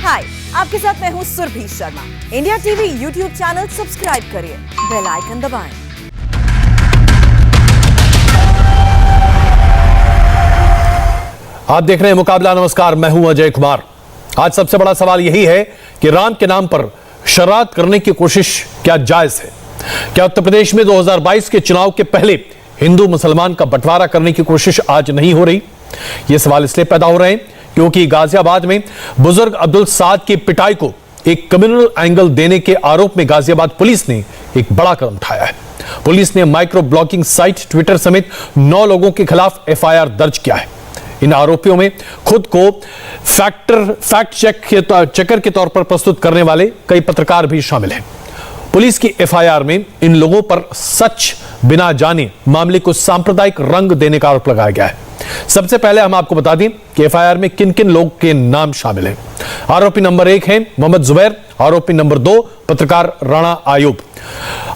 हाय, आपके साथ मैं हूँ Surabhi Sharma. India TV YouTube channel subscribe करिए, बेल आइकन दबाएं। आप देख रहे हैं मुकाबला। नमस्कार, मैं हूं अजय कुमार। आज सबसे बड़ा सवाल यही है कि राम के नाम पर शरारत करने की कोशिश क्या जायज है? क्या उत्तर प्रदेश में 2022 के चुनाव के पहले हिंदू मुसलमान का बंटवारा करने की कोशिश आज नहीं हो रही? ये सवाल इसलिए पैदा हो रहे हैं क्योंकि गाजियाबाद में बुजुर्ग अब्दुल साद की पिटाई को एक कम्युनल एंगल देने के आरोप में गाजियाबाद पुलिस ने एक बड़ा कदम उठाया है। पुलिस ने माइक्रो ब्लॉगिंग साइट ट्विटर समेत 9 लोगों के खिलाफ एफआईआर दर्ज किया है। इन आरोपियों में खुद को फैक्ट चेकर के तौर पर प्रस्तुत करने वाले कई पत्रकार भी शामिल हैं। पुलिस की एफआईआर में इन लोगों पर सच बिना जाने मामले को सांप्रदायिक रंग देने का आरोप लगाया गया है। सबसे पहले हम आपको बता दें कि एफआईआर में किन किन लोग के नाम शामिल हैं। आरोपी नंबर 1 है मोहम्मद जुबैर। आरोपी नंबर 2 पत्रकार राणा आयुब।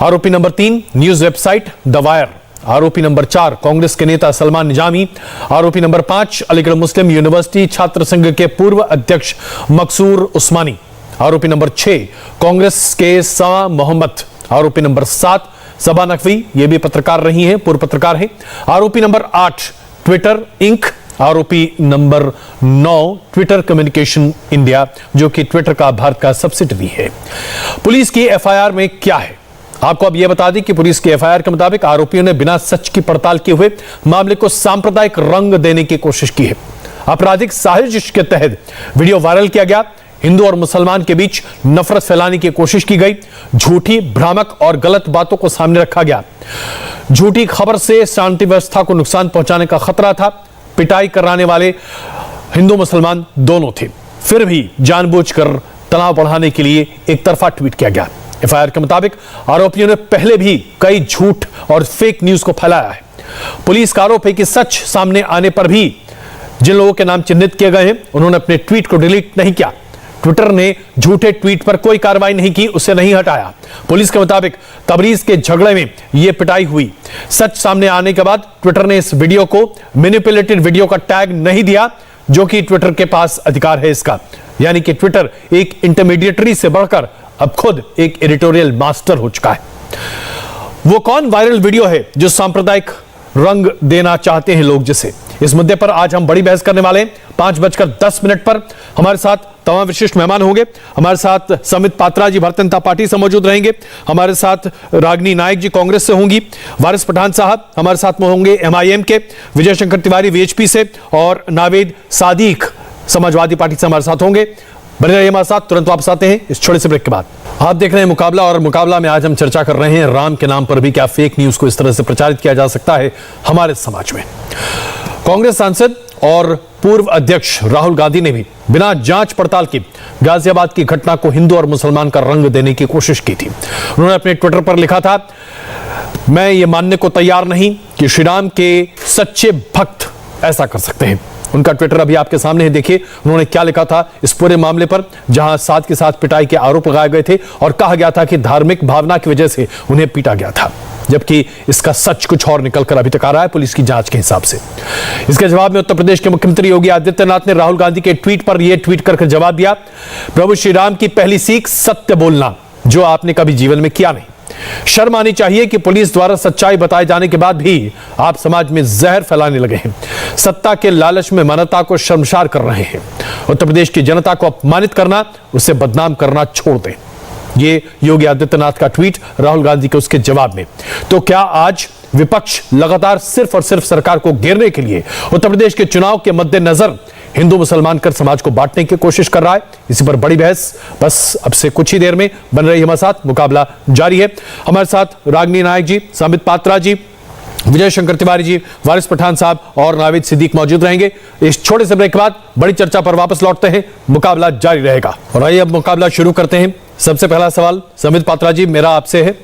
आरोपी number 3 news website the wire. आरोपी नंबर 4 कांग्रेस के नेता सलमान निजामी। आरोपी नंबर 5 अलीगढ़ मुस्लिम यूनिवर्सिटी छात्र संघ के पूर्व अध्यक्ष मकसूर उस्मानी। आरोपी नंबर 6 कांग्रेस के सवा मोहम्मद। आरोपी नंबर 7 सबा नकवी, ये भी पत्रकार रही हैं, पूर्व पत्रकार हैं। आरोपी नंबर 8 ट्विटर इंक। आरोपी नंबर 9 ट्विटर कम्युनिकेशन इंडिया, जो कि ट्विटर का भारत का सब्सिडरी है। पुलिस की एफआईआर में क्या है आपको अब यह बता दें कि पुलिस की एफआईआर के मुताबिक आरोपियों ने बिना सच की पड़ताल किए हुए मामले को सांप्रदायिक रंग देने की कोशिश की है। आपराधिक साजिश के तहत वीडियो वायरल किया गया। हिंदू और मुसलमान के बीच नफरत फैलाने की कोशिश की गई। झूठी, भ्रामक और गलत बातों को सामने रखा गया। झूठी खबर से शांति व्यवस्था को नुकसान पहुंचाने का खतरा था। पिटाई कराने वाले हिंदू मुसलमान दोनों थे, फिर भी जानबूझकर तनाव बढ़ाने के लिए एक तरफा ट्वीट किया गया। एफआईआर के मुताबिक आरोपियों ने पहले भी कई झूठ और फेक न्यूज को फैलाया है। पुलिस का आरोप है कि सच सामने आने पर भी जिन लोगों के नाम चिन्हित किए गए हैं उन्होंने अपने ट्वीट को डिलीट नहीं किया। ट्विटर ने झूठे ट्वीट पर कोई कार्रवाई नहीं की, उसे नहीं हटाया। पुलिस के मुताबिक तबरीज के झगड़े में यह पिटाई हुई। सच सामने आने के बाद ट्विटर ने इस वीडियो को मैनिपुलेटेड वीडियो का टैग नहीं दिया, जो कि ट्विटर के पास अधिकार है इसका। यानी कि ट्विटर एक इंटरमीडिएटरी से बढ़कर अब खुद एक एडिटोरियल मास्टर हो चुका है। वो कौन वायरल वीडियो है जो सांप्रदायिक रंग देना चाहते हैं लोग जिसे? इस मुद्दे पर आज हम बड़ी बहस करने वाले हैं। 5:10 पर हमारे साथ तमाम विशिष्ट मेहमान होंगे। हमारे साथ समित पात्रा जी भारतीय जनता पार्टी से मौजूद रहेंगे। हमारे साथ रागिनी नायक जी कांग्रेस से होंगी। वारिस पठान साहब हमारे साथ में होंगे एमआईएम के। विजय शंकर तिवारी वीएचपी से और नावेद सादिक समाजवादी पार्टी से हमारे साथ होंगे। बने रहिए हमारे साथ। तुरंत वापस आते हैं इस छोटे से ब्रेक के बाद। आप देख रहे हैं मुकाबला, और मुकाबला में आज हम चर्चा कर रहे हैं राम के नाम पर भी क्या फेक न्यूज को इस तरह से प्रचारित किया जा सकता है हमारे समाज में। कांग्रेस सांसद और पूर्व अध्यक्ष राहुल गांधी ने भी बिना जांच पड़ताल के गाजियाबाद की घटना को हिंदू और मुसलमान का रंग देने की कोशिश की थी। उन्होंने अपने ट्विटर पर लिखा था, मैं ये मानने को तैयार नहीं कि श्री राम के सच्चे भक्त ऐसा कर सकते हैं। उनका ट्विटर अभी आपके सामने है, देखिए उन्होंने क्या लिखा था इस पूरे मामले पर, जहां साथ के साथ पिटाई के आरोप लगाए गए थे और कहा गया था कि धार्मिक भावना की वजह से उन्हें पीटा गया था, जबकि इसका सच कुछ और निकलकर अभी तक आ रहा है पुलिस की जांच के हिसाब से। इसके जवाब में उत्तर प्रदेश के मुख्यमंत्री योगी आदित्यनाथ ने राहुल गांधी के ट्वीट पर यह ट्वीट करके जवाब दिया, प्रभु श्री राम की पहली सीख सत्य बोलना, जो आपने कभी जीवन में किया नहीं। शर्म आनी चाहिए कि पुलिस द्वारा सच्चाई बताए जाने के बाद भी आप समाज में जहर फैलाने लगे हैं। सत्ता के लालच में मानवता को शर्मसार कर रहे हैं। उत्तर प्रदेश की जनता को अपमानित करना, उसे बदनाम करना छोड़ दें। ये योगी आदित्यनाथ का ट्वीट राहुल गांधी के उसके जवाब में। तो क्या आज विपक्ष लगातार सिर्फ और सिर्फ सरकार को घेरने के लिए उत्तर प्रदेश के चुनाव के मद्देनजर हिंदू मुसलमान कर समाज को बांटने की कोशिश कर रहा है? इसी पर बड़ी बहस बस अब से कुछ ही देर में बन रही हमारे साथ। मुकाबला जारी है। हमारे साथ रागिनी नायक जी, समित पात्रा जी, विजय शंकर तिवारी जी, वारिस पठान साहब और नावेद सिद्दीक मौजूद रहेंगे। इस छोटे से ब्रेक के बाद बड़ी चर्चा पर वापस लौटते हैं। मुकाबला जारी रहेगा और आइए अब मुकाबला शुरू करते हैं। सबसे पहला सवाल समित पात्रा जी मेरा आपसे है,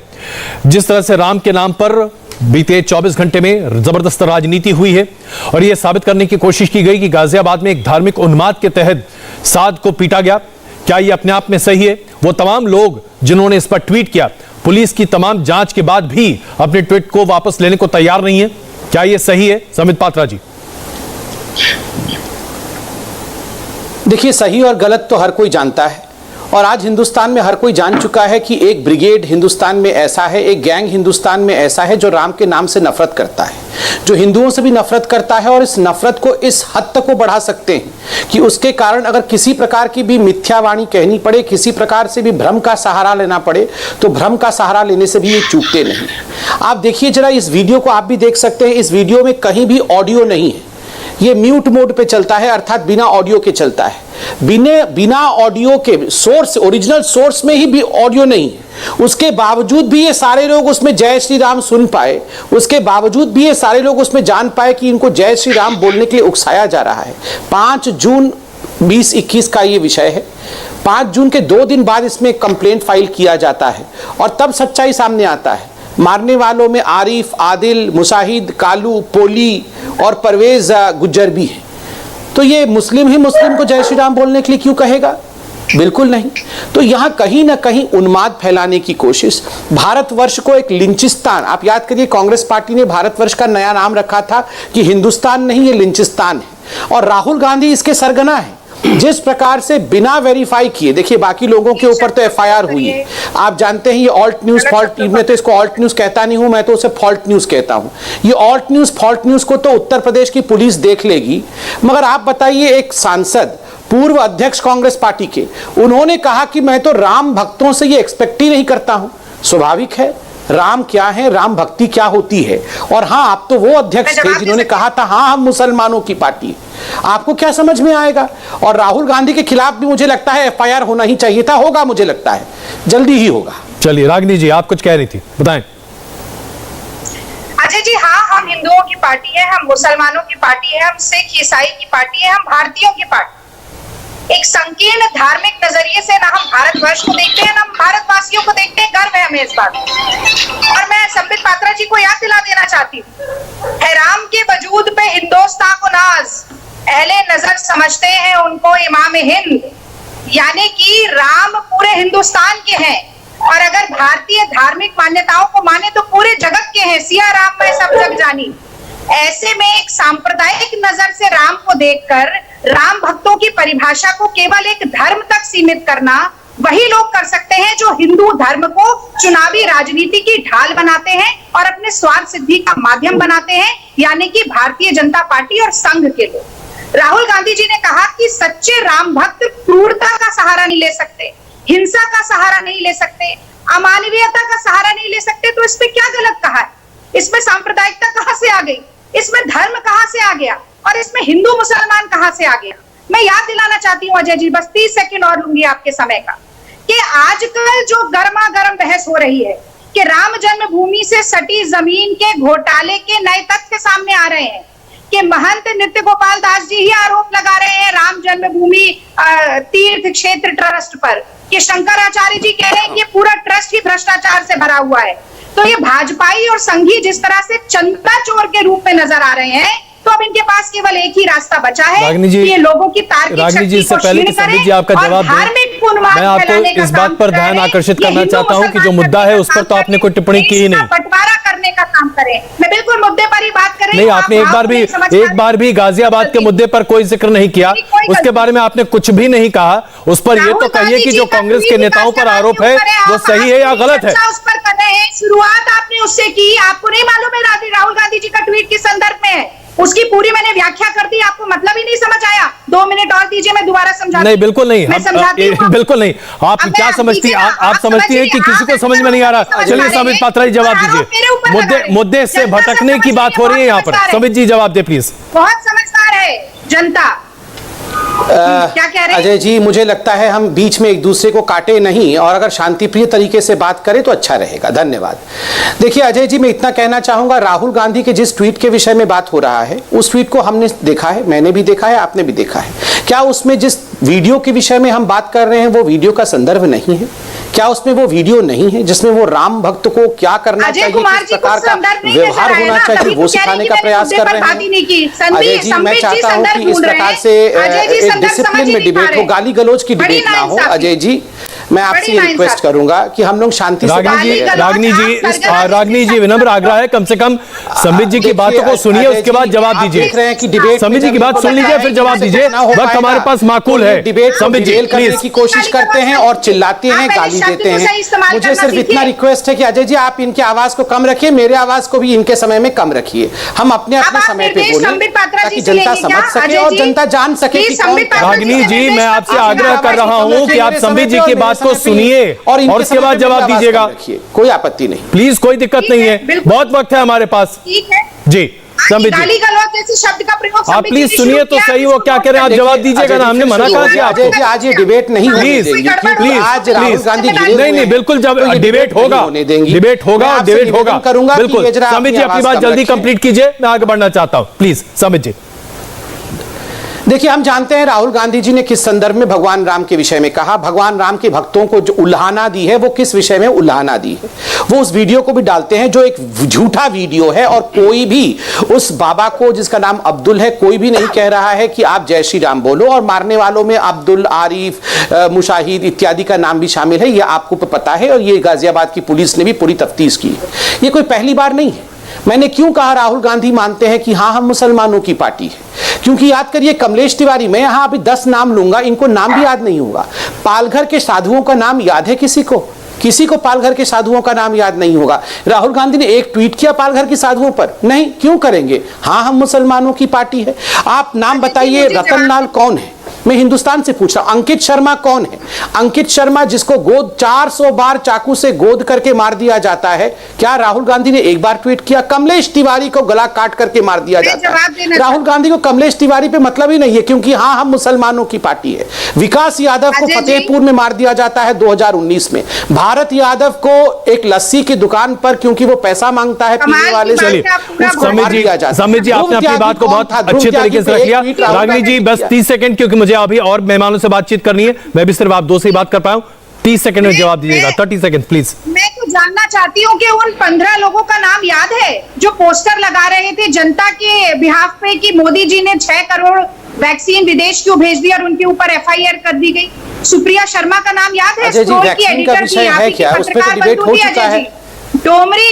जिस तरह से राम के नाम पर बीते 24 घंटे में जबरदस्त राजनीति हुई है और यह साबित करने की कोशिश की गई कि गाजियाबाद में एक धार्मिक उन्माद के तहत साद को पीटा गया, क्या यह अपने आप में सही है? वो तमाम लोग जिन्होंने इस पर ट्वीट किया पुलिस की तमाम जांच के बाद भी अपने ट्वीट को वापस लेने को तैयार नहीं है, क्या यह सही है? समित पात्रा जी। देखिए, सही और गलत तो हर कोई जानता है और आज हिंदुस्तान में हर कोई जान चुका है कि एक ब्रिगेड हिंदुस्तान में ऐसा है, एक गैंग हिंदुस्तान में ऐसा है जो राम के नाम से नफरत करता है, जो हिंदुओं से भी नफरत करता है और इस नफरत को इस हद तक को बढ़ा सकते हैं कि उसके कारण अगर किसी प्रकार की भी मिथ्यावाणी कहनी पड़े, किसी प्रकार से भी भ्रम का सहारा लेना पड़े, तो भ्रम का सहारा लेने से भी ये चूकते नहीं। आप देखिए जरा इस वीडियो को, आप भी देख सकते हैं, इस वीडियो में कहीं भी ऑडियो नहीं है, ये म्यूट मोड पे चलता है, अर्थात बिना ऑडियो के चलता है। बिना ऑडियो के सोर्स, ओरिजिनल सोर्स में ही भी ऑडियो नहीं है, उसके बावजूद भी ये सारे लोग उसमें जय श्री राम सुन पाए, उसके बावजूद भी ये सारे लोग उसमें जान पाए कि इनको जय श्री राम बोलने के लिए उकसाया जा रहा है। 5 जून 2021 का ये विषय है। 5 जून के 2 दिन बाद इसमें कंप्लेंट फाइल किया जाता है और तब सच्चाई सामने आता है। मारने वालों में आरिफ, आदिल, मुसाहिद, कालू, पोली और परवेज गुज्जर भी हैं। तो ये मुस्लिम ही मुस्लिम को जय श्री राम बोलने के लिए क्यों कहेगा? बिल्कुल नहीं। तो यहाँ कहीं ना कहीं उन्माद फैलाने की कोशिश, भारतवर्ष को एक लिंचिस्तान, आप याद करिए कांग्रेस पार्टी ने भारतवर्ष का नया नाम रखा था कि हिंदुस्तान नहीं, ये लिंचिस्तान है और राहुल गांधी इसके सरगना है। जिस प्रकार से बिना वेरीफाई किए, देखिए बाकी लोगों के ऊपर तो एफआईआर हुई है, आप जानते हैं ये ऑल्ट न्यूज फॉल्ट, मैं तो इसको ऑल्ट न्यूज कहता नहीं हूं, मैं तो उसे फॉल्ट न्यूज कहता हूं। ये ऑल्ट न्यूज फॉल्ट न्यूज को तो उत्तर प्रदेश की पुलिस देख लेगी, मगर आप बताइए एक सांसद, पूर्व अध्यक्ष कांग्रेस पार्टी के, उन्होंने कहा कि मैं तो राम भक्तों से ये एक्सपेक्ट ही नहीं करता हूं। स्वाभाविक है, राम क्या है, राम भक्ति क्या होती है। और हाँ, आप तो वो अध्यक्ष थे जिन्होंने कहा था हाँ हम मुसलमानों की पार्टी, आपको क्या समझ में आएगा। और राहुल गांधी के खिलाफ भी मुझे लगता है एफआईआर होना ही चाहिए था, होगा, मुझे लगता है जल्दी ही होगा। चलिए रागिनी जी, आप कुछ कह रही थी, बताएं। अजय जी, हाँ, हम हिंदुओं की पार्टी है, हम मुसलमानों की पार्टी है, हम सिख ईसाई की पार्टी है, हम भारतीयों की पार्टी। एक संकीर्ण धार्मिक नजरिए से ना हम भारतवर्ष को देखते हैं, ना हम भारतवासियों को देखते हैं। गर्व है हमें इस बात। और मैं संबित पात्रा जी को याद दिला देना चाहती हूँ, है राम के वजूद पे हिंदोस्तां को नाज, अहले नजर समझते हैं उनको इमाम हिंद। यानी कि राम पूरे हिंदुस्तान के हैं और अगर भारतीय धार्मिक मान्यताओं को माने तो पूरे जगत के हैं। सिया राम मैं सब जग जानी। ऐसे में एक सांप्रदायिक नजर से राम को देखकर राम भक्तों की परिभाषा को केवल एक धर्म तक सीमित करना वही लोग कर सकते हैं जो हिंदू धर्म को चुनावी राजनीति की ढाल बनाते हैं और अपने स्वार्थ सिद्धि का माध्यम बनाते हैं, यानी कि भारतीय जनता पार्टी और संघ के लोग। राहुल गांधी जी ने कहा कि सच्चे राम भक्त क्रूरता का सहारा नहीं ले सकते, हिंसा का सहारा नहीं ले सकते, अमानवीयता का सहारा नहीं ले सकते। तो इस पे क्या गलत कहा है? इसमें सांप्रदायिकता कहां से आ गई? इसमें धर्म कहां से आ गया? और इसमें हिंदू मुसलमान कहां से आ गया? मैं याद दिलाना चाहती हूँ अजय जी, बस 30 सेकंड और लूंगी आपके समय का, कि आजकल जो गर्मा गर्म बहस हो रही है कि राम जन्मभूमि से सटी जमीन के घोटाले के नए तथ्य सामने आ रहे हैं कि महंत नित्य गोपाल दास जी ही आरोप लगा रहे हैं राम जन्मभूमि तीर्थ क्षेत्र ट्रस्ट पर, कि शंकराचार्य जी कह रहे हैं कि पूरा ट्रस्ट ही भ्रष्टाचार से भरा हुआ है। तो ये भाजपाई और संघी जिस तरह से चंदा चोर के रूप में नजर आ रहे हैं, तो अब इनके पास केवल एक ही रास्ता बचा है कि ये लोगों की तार्किक शक्ति को क्षीण करें जी आपका जवाब दें। मैं आपको इस बात पर ध्यान आकर्षित करना चाहता हूं कि जो मुद्दा है उस पर तो आपने कोई टिप्पणी की ही नहीं, बंटवारा करने का काम करें। मैं बिल्कुल मुद्दे पर ही बात कर रही हूं। नहीं, आपने एक बार भी गाजियाबाद के मुद्दे पर कोई जिक्र नहीं किया, उसके बारे में आपने कुछ भी नहीं कहा। उस पर ये तो कहिए कि जो कांग्रेस के नेताओं पर आरोप है वो सही है या गलत है? उस पर कर रहे हैं, शुरुआत आपने उससे की। आपको नहीं मालूम है राहुल गांधी जी का ट्वीट किस संदर्भ में है? उसकी पूरी मैंने व्याख्या कर दी, आपको मतलब ही नहीं समझ आया। 2 मिनट और दीजिए, मैं दोबारा समझा। नहीं, बिल्कुल नहीं, मैं समझाती हूं। बिल्कुल नहीं। आप क्या समझती हैं? आप समझती हैं कि किसी को समझ में नहीं आ रहा? चलिए संबित पात्रा जी जवाब दीजिए। मुद्दे से भटकने की बात हो रही है यहाँ पर। संबित जी जवाब दे प्लीज। बहुत समझदार है जनता। क्या कह रहे हैं? अजय जी, मुझे लगता है हम बीच में एक दूसरे को काटे नहीं और अगर शांतिप्रिय तरीके से बात करें तो अच्छा रहेगा। धन्यवाद। देखिए अजय जी, मैं इतना कहना चाहूंगा, राहुल गांधी के जिस ट्वीट के विषय में बात हो रहा है उस ट्वीट को हमने देखा है, मैंने भी देखा है, आपने भी देखा है। क्या उसमें जिस वीडियो के विषय में हम बात कर रहे हैं वो वीडियो का संदर्भ नहीं है? क्या उसमें वो वीडियो नहीं है जिसमें वो राम भक्त को क्या करना चाहिए, किस प्रकार का व्यवहार होना चाहिए, वो सिखाने का प्रयास कर रहे हैं? अजय जी, मैं चाहता हूं कि इस प्रकार से डिसिप्लिन में डिबेट हो, गाली गलौज की डिबेट ना हो। अजय जी, मैं आपसे ये रिक्वेस्ट करूंगा कि हम लोग शांति से रागिनी जी विनम्र आग्रह है, कम से कम संबित जी की बातों को सुनिए, उसके बाद जवाब दीजिए। देख रहे हैं कि डिबेट संबित जी की बात सुन लीजिए फिर जवाब दीजिए, वक्त हमारे पास माकूल है। डिबेट संबित जी करने की कोशिश करते हैं और चिल्लाते हैं, गाली देते हैं। मुझे सिर्फ इतना रिक्वेस्ट है कि अजय जी आप इनके आवाज को कम रखिए, मेरे आवाज को भी इनके समय में कम रखिए। हम अपने अपने समय पे बोलें ताकि जनता समझ सके और जनता जान सके कि कौन। रागिनी जी मैं आपसे आग्रह कर रहा हूं कि आप संबित जी की बात को सुनिए और उसके बाद जवाब दीजिएगा। कोई आपत्ति नहीं, प्लीज, कोई दिक्कत नहीं है, बहुत वक्त है हमारे पास। जी संबित जी शब्द का प्रयोग आप प्लीज सुनिए तो सही, वो क्या कह रहे हैं आप जवाब दीजिएगा ना, हमने मना कहा कि आपको आज ये डिबेट नहीं होने देंगे। प्लीज आज राहुल गांधी नहीं बिल्कुल, जब डिबेट होगा करूंगा बिल्कुल। संबित जी अपनी बात जल्दी कंप्लीट कीजिए, मैं आगे बढ़ना चाहता हूं, प्लीज संबित जी। देखिए हम जानते हैं राहुल गांधी जी ने किस संदर्भ में भगवान राम के विषय में कहा, भगवान राम के भक्तों को जो उल्हाना दी है वो किस विषय में उल्हाना दी है। वो उस वीडियो को भी डालते हैं जो एक झूठा वीडियो है, और कोई भी उस बाबा को जिसका नाम अब्दुल है, कोई भी नहीं कह रहा है कि आप जय श्री राम बोलो, और मारने वालों में अब्दुल, आरिफ, मुशाहिद इत्यादि का नाम भी शामिल है, ये आपको पता है, और ये गाजियाबाद की पुलिस ने भी पूरी तफ्तीश की है। ये कोई पहली बार नहीं है। मैंने क्यों कहा राहुल गांधी मानते हैं कि हाँ हम मुसलमानों की पार्टी है, क्योंकि याद करिए कमलेश तिवारी, मैं यहां अभी 10 नाम लूंगा, इनको नाम भी याद नहीं होगा। पालघर के साधुओं का नाम याद है किसी को? किसी को पालघर के साधुओं का नाम याद नहीं होगा। राहुल गांधी ने एक ट्वीट किया पालघर के साधुओं पर? नहीं, क्यों करेंगे? हाँ हम मुसलमानों की पार्टी है। आप नाम बताइए, रतन लाल कौन है? मैं हिंदुस्तान से पूछ रहा हूं। अंकित शर्मा कौन है? अंकित शर्मा जिसको गोद 400 बार चाकू से गोद करके मार दिया जाता है, क्या राहुल गांधी ने एक बार ट्वीट किया? कमलेश तिवारी को गला काट करके मार दिया जाता है। राहुल गांधी को कमलेश तिवारी पे मतलब ही नहीं है, क्योंकि हाँ हम मुसलमानों की पार्टी है। विकास यादव को फतेहपुर में मार दिया जाता है 2019 में। भारत यादव को एक लस्सी की दुकान पर, क्योंकि वो पैसा मांगता है पीने वाले से, समित जी आपने अपनी बात को बहुत अच्छे तरीके से रख लिया। रागिनी जी बस 30 सेकंड, क्योंकि मुझे अभी और मेहमानों से बातचीत करनी है, मैं भी सिर्फ आप दो से ही बात कर पाऊं। 30 सेकंड में जवाब दीजिएगा, 30 सेकंड प्लीज। मैं तो जानना चाहती हूँ कि उन 15 लोगों का नाम याद है जो पोस्टर लगा रहे थे जनता के बिहाफ पे कि मोदी जी ने 6 करोड़ वैक्सीन विदेश क्यों भेज दी और उनके ऊपर FIR कर दी गई। सुप्रिया शर्मा का नाम याद है? डोमरी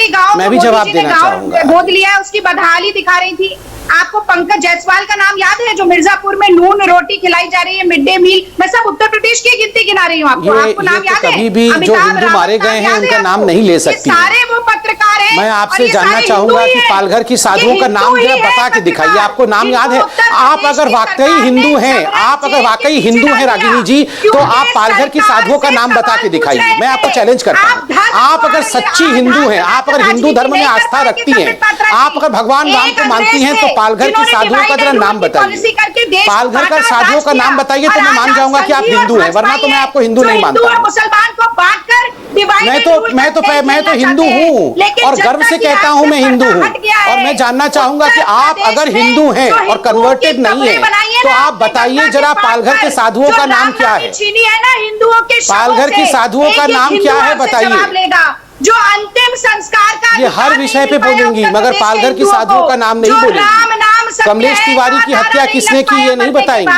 गांव मैं भी जवाब देना चाहूंगा। गोद लिया है, उसकी बदहाली दिखा रही थी। आपको पंकज जायसवाल का नाम याद है जो मिर्जापुर में नून रोटी खिलाई जा रही है, मिड डे मील? मैं सब उत्तर प्रदेश की गिनती गिना रही हूँ आपको नाम याद है? कभी भी जो हिंदू मारे गए हैं उनका नाम नहीं ले सकती। सारे वो पत्रकार हैं। मैं आपसे जानना चाहूंगा कि पालघर की साधुओं का नाम जरा बता के दिखाइए, आपको नाम याद है? आप अगर वाकई हिंदू हैं, आप अगर वाकई हिंदू हैं रागिनी जी, तो आप पालघर की साधुओं का नाम बता के दिखाइए। मैं आपको चैलेंज करता हूँ। आप अगर सच्ची हिंदू हैं, आप अगर हिंदू धर्म में आस्था रखती हैं, आप अगर भगवान राम को मानती हैं, तो पालघर की साधुओं का जरा नाम बताइए। पालघर का साधुओं का नाम बताइए तो मैं मान जाऊंगा कि आप हिंदू हैं, वरना तो मैं आपको हिंदू नहीं मानता। मुसलमान को बांटकर मैं तो हिंदू हूँ और गर्व से कहता हूँ मैं हिंदू हूँ। और मैं जानना चाहूंगा कि आप अगर हिंदू हैं और कन्वर्टेड नहीं है तो आप बताइए जरा पालघर के साधुओं का नाम क्या है? पालघर के साधुओं का नाम क्या है बताइए। जो अंतिम संस्कार का ये हर विषय पे बोलूंगी, मगर पालघर की साधुओं का नाम नहीं बोलेंगी। कमलेश तिवारी की हत्या किसने की ये नहीं बताएंगी।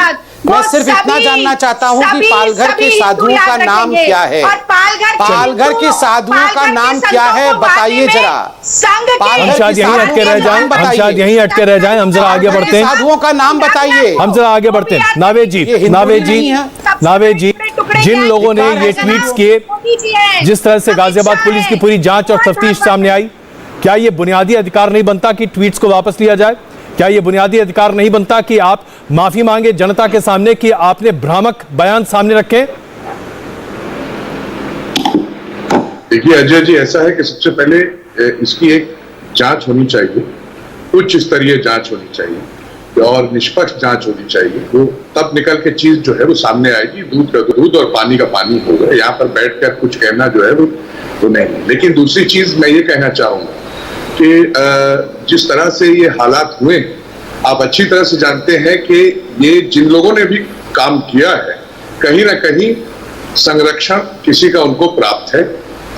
मैं सिर्फ इतना जानना चाहता हूँ कि पालघर के साधुओं का नाम क्या है? पालघर के साधुओं का नाम क्या है बताइए जरा। हम शायद यहीं अटके रह जाएं, हम जरा आगे बढ़ते हैं। साधुओं का नाम बताइए, हम जरा आगे बढ़ते हैं। नावेद जी, जिन लोगों ने ये ट्वीट्स किए, जिस तरह से गाजियाबाद पुलिस की पूरी जांच और तफ्तीश सामने आई, क्या ये बुनियादी अधिकार नहीं बनता कि ट्वीट्स को वापस लिया जाए? क्या ये बुनियादी अधिकार नहीं बनता कि आप माफी मांगे जनता के सामने कि आपने भ्रामक बयान सामने रखे? देखिए अजय जी, ऐसा है कि सबसे पहले इसकी एक जांच होनी चाहिए, उच्च स्तरीय जांच होनी चाहिए और निष्पक्ष जांच होनी चाहिए। वो तब निकल के चीज जो है वो सामने आएगी। दूध का दूध और पानी का पानी होगा। यहाँ पर बैठकर कुछ कहना जो है वो नहीं। लेकिन दूसरी चीज मैं ये कहना चाहूंगा कि जिस तरह से ये हालात हुए, आप अच्छी तरह से जानते हैं कि ये जिन लोगों ने भी काम किया है, कहीं ना कहीं संरक्षण किसी का उनको प्राप्त है,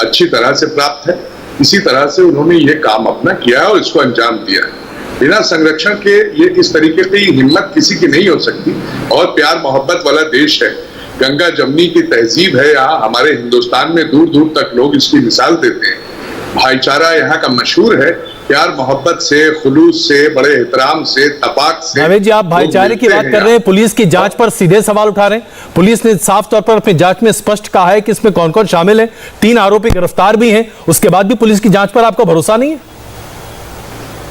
अच्छी तरह से प्राप्त है। इसी तरह से उन्होंने ये काम अपना किया और इसको अंजाम दिया है। बिना संरक्षण के ये इस तरीके की हिम्मत किसी की नहीं हो सकती। और प्यार मोहब्बत वाला देश है, गंगा जमनी की तहजीब है यहाँ हमारे हिंदुस्तान में, दूर दूर तक लोग इसकी मिसाल देते हैं। भाईचारा यहाँ का मशहूर है, प्यार मोहब्बत से, खुलूस से, बड़े एहतराम से, तपाक से। जावेद जी, आप भाईचारे की बात कर रहे हैं, पुलिस की जांच पर सीधे सवाल उठा रहे हैं। पुलिस ने साफ तौर पर अपनी जांच में स्पष्ट कहा है कि इसमें कौन कौन शामिल है, 3 आरोपी गिरफ्तार भी हैं, उसके बाद भी पुलिस की जांच पर आपको भरोसा नहीं है?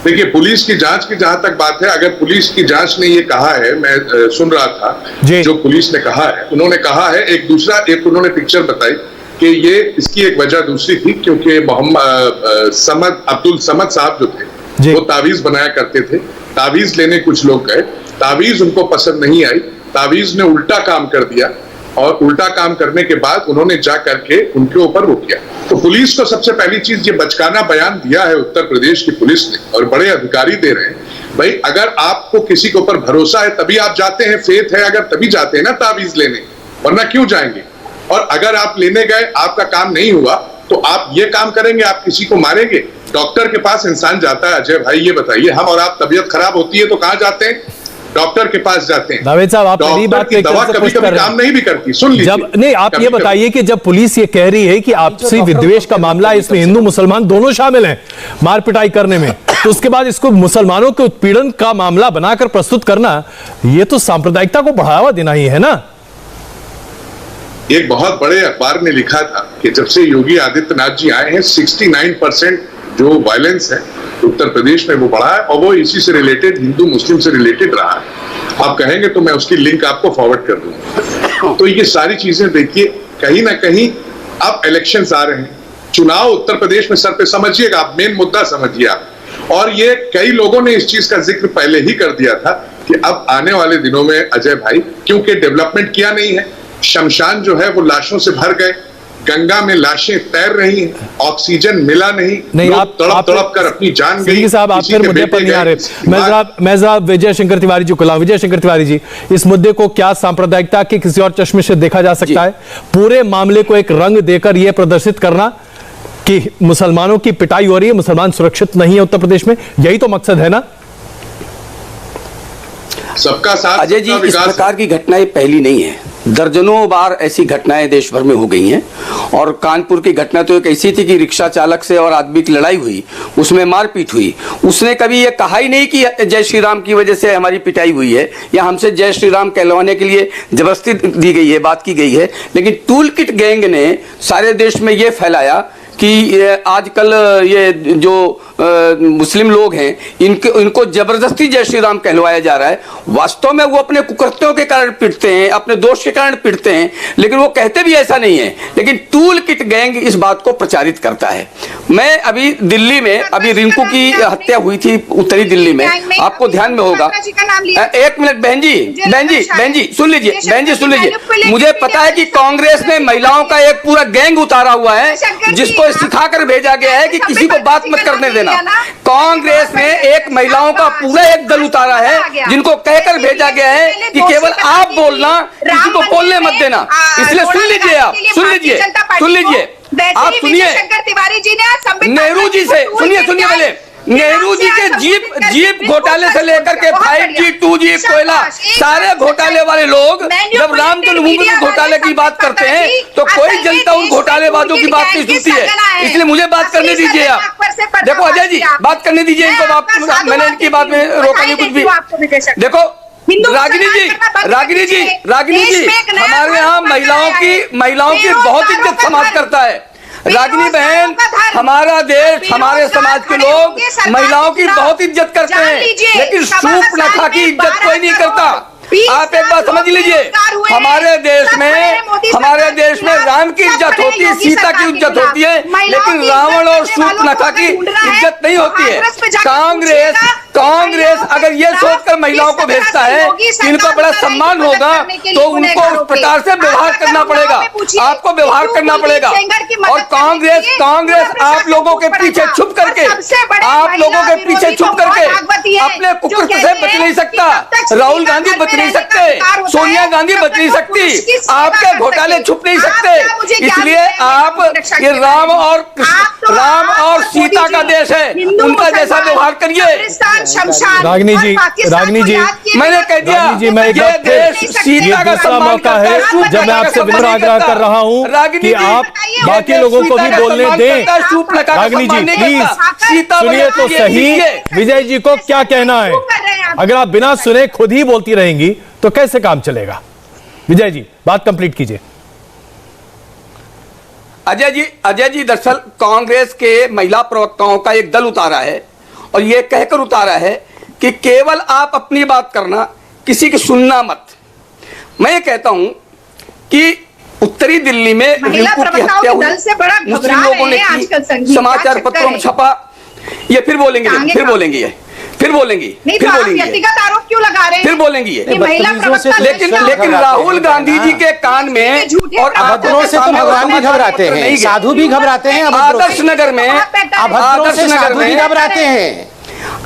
देखिए, पुलिस की जांच की जहां तक बात है, अगर पुलिस की जांच ने ये कहा है, मैं सुन रहा था जो पुलिस ने कहा है, उन्होंने कहा है एक उन्होंने पिक्चर बताई कि ये इसकी एक वजह दूसरी थी, क्योंकि मोहम्मद अब्दुल समद साहब जो थे वो तावीज बनाया करते थे। तावीज लेने कुछ लोग गए, तावीज उनको पसंद नहीं आई, तावीज ने उल्टा काम कर दिया, और उल्टा काम करने के बाद उन्होंने जा करके उनके ऊपर वो किया। तो पुलिस को सबसे पहली चीज ये बचकाना बयान दिया है उत्तर प्रदेश की पुलिस ने, और बड़े अधिकारी दे रहे हैं। भाई, अगर आपको किसी के ऊपर भरोसा है तभी आप जाते हैं, फेथ है अगर तभी जाते हैं ना तावीज लेने, वरना क्यों जाएंगे? और अगर आप लेने गए, आपका काम नहीं हुआ, तो आप ये काम करेंगे, आप किसी को मारेंगे? डॉक्टर के पास इंसान जाता है, अजय भाई ये बताइए, हम और आप तबीयत खराब होती है तो कहां जाते हैं? डॉक्टर के पास जाते हैं। जावेद साहब, आप पहली बात दवा कभी कभी काम नहीं भी करती, सुन लीजिए। जब नहीं, आप ये बताइए कि जब पुलिस ये कह रही है कि आपसी विद्वेष का मामला, इसमें हिंदू मुसलमान दोनों शामिल हैं मार पिटाई करने में, तो उसके बाद इसको मुसलमानों के उत्पीड़न का मामला बनाकर प्रस्तुत करना, ये तो सांप्रदायिकता को बढ़ावा देना ही है ना? एक बहुत बड़े अखबार ने लिखा था कि जब से योगी आदित्यनाथ जी आए हैं 69% जो वायलेंस है उत्तर प्रदेश में वो बढ़ा है, और वो इसी से रिलेटेड, हिंदू मुस्लिम से रिलेटेड रहा है। आप कहेंगे तो मैं उसकी लिंक आपको फॉरवर्ड कर दूंगा। तो ये सारी चीजें देखिए, कहीं ना कहीं अब इलेक्शंस आ रहे हैं, चुनाव उत्तर प्रदेश में सर पे समझिएगा, आप मेन मुद्दा समझिए आप। और ये कई लोगों ने इस चीज का जिक्र पहले ही कर दिया था कि अब आने वाले दिनों में अजय भाई, क्योंकि डेवलपमेंट किया नहीं है, शमशान जो है वो लाशों से भर गए, गंगा में लाशें तैर रही हैं, ऑक्सीजन मिला नहीं, आप तड़प कर अपनी जान गई। साहब, आप फिर मुद्दे पर नहीं आ रहे। मैं जरा विजय शंकर तिवारी जी को लाऊं। विजय शंकर तिवारी जी, इस मुद्दे को क्या सांप्रदायिकता के किसी और चश्मे से देखा जा सकता है? पूरे मामले को एक रंग देकर यह प्रदर्शित करना कि मुसलमानों की पिटाई हो रही है, मुसलमान सुरक्षित नहीं है उत्तर प्रदेश में, यही तो मकसद है ना? सबका साथ अजय जी, इस प्रकार की घटनाएं पहली नहीं है, दर्जनों बार ऐसी घटनाएं देश भर में हो गई हैं। और कानपुर की घटना तो एक ऐसी थी कि रिक्शा चालक से और आदमी की लड़ाई हुई, उसमें मारपीट हुई, उसने कभी ये कहा ही नहीं कि जय श्री राम की वजह से हमारी पिटाई हुई है, या हमसे जय श्री राम कहलवाने के लिए जबरदस्ती दी गई है, बात की गई है। लेकिन टूल किट गैंग ने सारे देश में ये फैलाया कि आजकल ये जो मुस्लिम लोग हैं, इनको जबरदस्ती जय श्री राम कहलवाया जा रहा है। वास्तव में वो अपने कुकृत्यों के कारण पिटते हैं, अपने दोष के कारण पिटते हैं, लेकिन वो कहते भी ऐसा नहीं है। लेकिन टूल किट गैंग इस बात को प्रचारित करता है। मैं अभी दिल्ली में, अभी रिंकू की हत्या हुई थी उत्तरी दिल्ली में, आपको ध्यान में होगा। एक मिनट बहन जी सुन लीजिए। मुझे पता है कि कांग्रेस ने महिलाओं का एक पूरा गैंग उतारा हुआ है, जिसको सिखाकर भेजा गया है कि किसी को बात मत करने देना। कांग्रेस ने एक महिलाओं का पूरा एक दल उतारा है, जिनको कहकर भेजा गया है कि केवल आप बोलना, किसी को बोलने मत देना। इसलिए सुन लीजिए, आप सुन लीजिए, आप सुनिए नेहरू जी से, सुनिए पहले। नेहरू जी के जीप घोटाले से लेकर के 5G 2G कोयला, सारे घोटाले वाले लोग जब राम जन्मभूमि घोटाले की बात करते हैं तो कोई जनता उन घोटालेबाजों की बात नहीं सुनती है। इसलिए मुझे बात करने दीजिए। आप देखो अजय जी, बात करने दीजिए इनको। मैंने इनकी बात में रोका नहीं कुछ भी। देखो रागिनी जी, हमारे यहाँ महिलाओं की बहुत इज्जत समाज करता है। रागिनी बहन, हमारा देश, हमारे समाज के लोग महिलाओं की बहुत इज्जत करते हैं, लेकिन सूर्पनखा की इज्जत कोई नहीं करता। आप एक बात समझ लीजिए, हमारे देश में राम की इज्जत होती है, सीता की इज्जत होती है, लेकिन रावण और शूर्पनखा की इज्जत नहीं होती है। कांग्रेस अगर ये सोचकर महिलाओं को भेजता है कि इनका बड़ा सम्मान होगा, तो उनको उस प्रकार से व्यवहार करना पड़ेगा, आपको व्यवहार करना पड़ेगा। और कांग्रेस आप लोगों के पीछे छुप करके अपने कुकृत्य से बच नहीं सकता। राहुल गांधी बच नहीं सकते, सोनिया गांधी बच नहीं सकती, आपके घोटाले छुप नहीं सकते। इसलिए आप ये राम और सीता का देश है, उनका जैसा व्यवहार करिए। शमशान रागिनी और जी, पाकिस्तान रागिनी को जी, याद किए मैंने बिना कह दिया, रागिनी जी, मैं एक ये बार फिर देश सीता का दूसरा सम्मान मौका करता है है, जब मैं आपसे विनम्र आग्रह कर रहा हूं कि आप बाकी लोगों को भी बोलने दें। रागिनी जी प्लीज सुनिए तो सही विजय जी को क्या कहना है। अगर आप बिना सुने खुद ही बोलती रहेंगी तो कैसे काम चलेगा। विजय जी बात कंप्लीट कीजिए। अजय जी दरअसल कांग्रेस के महिला प्रवक्ताओं का एक दल उतारा है और यह कहकर उतारा है कि केवल आप अपनी बात करना, किसी की सुनना मत। मैं कहता हूं कि उत्तरी दिल्ली में रिंकू की हत्या हुई, मुस्लिम लोगों ने की, समाचार पत्रों में छपा। ये फिर बोलेंगे, फिर बोलेंगे, फिर बोलेंगे, फिर बोलेंगे, व्यक्तिगत आरोप क्यों लगा रहे हैं? फिर बोलेंगे ये। महिला प्रवक्ता लेकिन राहुल गांधी जी के कान में और अभद्रों से तो भगवान भी घबराते हैं, साधु भी घबराते हैं। आदर्श नगर में, अभद्रों से साधु भी घबराते हैं।